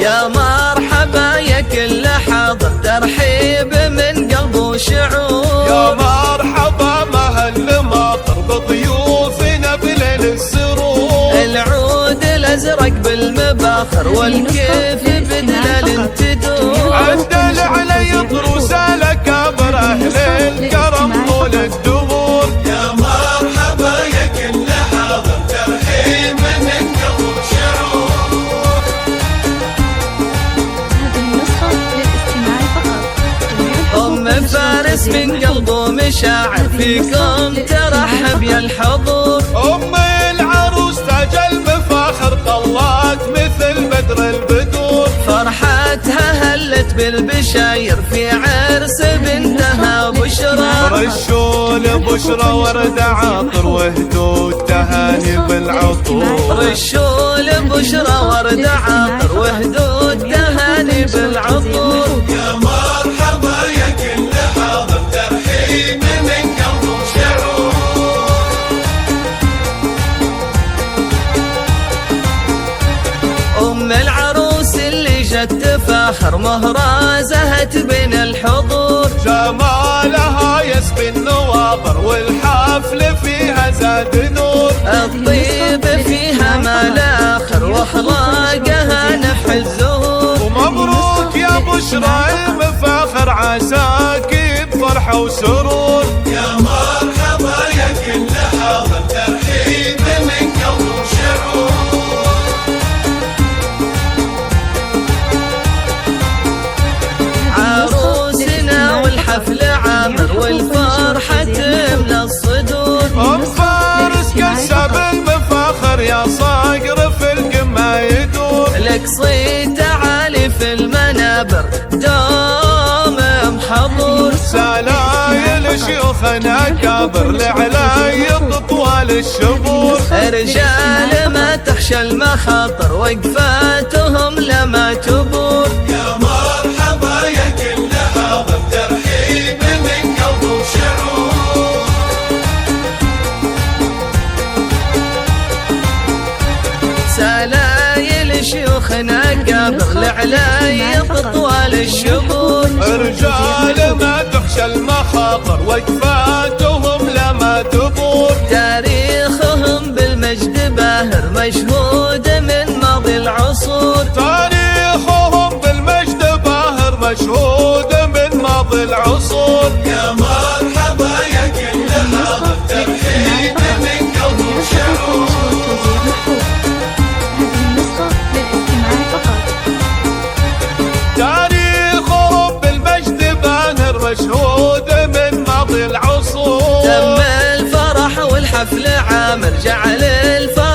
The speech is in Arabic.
يا مرحبا يا كل حاضر، ترحيب من قلب وشعور. يا مرحبا مهل ماطر بضيوفنا بليل السرور. العود الازرق بالمباخر والكيف بدلال تدور. عدل علي طروس الاكابر اهل الكرم طول الدهور. يا مرحبا يا كل حاضر، ترحيب من قلب وشعور. هذه النسخة للاستماع فقط. أم فارس من قلبه مشاعر، فيكم ترحب يا الحضور. ام العروس تاج المفاخر طلات مثل بدر البدور. فرحتها هلت بالبشاير، في عرس بنتها بشرى. رشوا لبشرى ورد عاطر وهدوا التهاني بالعطور. رشوا لبشرى ورد عاطر وهدوا التهاني بالعطور. يا مرحبا يا كل حاضر، ترحيب من قلب وشعور. أم العروس اللي جت تفاخر، مهرة زهت بين الحضور. جمالها يسبي النواظر والحفل فيها زاد نور. الطيب فيها ما لا آخر واخلاقها نفح الزهور. ومبروك يا بشرى المفاخر عساكي بفرحة وسرور. يا مرحبا يا كل حاضر، ترحيب من قلب وشعور. عروسنا والحفل عامر والفرحة تملى الصدور. ام فارس كسب المفاخر يا صقر في القمة يدور. لك صيت عالي في المنابر دوم محضور. سلايل شيوخنا كابر لعلاي طوال الشبور. رجال ما تخشى المخاطر وقفاتهم لما تبور. يا مرحبا يا كل حاضر، ترحيب من قلب وشعور. سلايل شيوخنا قبر لعلاي طوال الشبور. رجال ما تخشى المخاطر وقفاتهم لما تبور. تاريخهم بالمجد باهر مشهود من ماضي العصور. تاريخهم بالمجد باهر مشهود من ماضي العصور. يا مرحبا يا كل حاضر، ترحيب من قلب وشعور. هذه النسخة للاستماع فقط. تاريخهم بالمجد باهر مشهود من ماضي العصور. تم الفرح والحفل عامر، جعل الفرح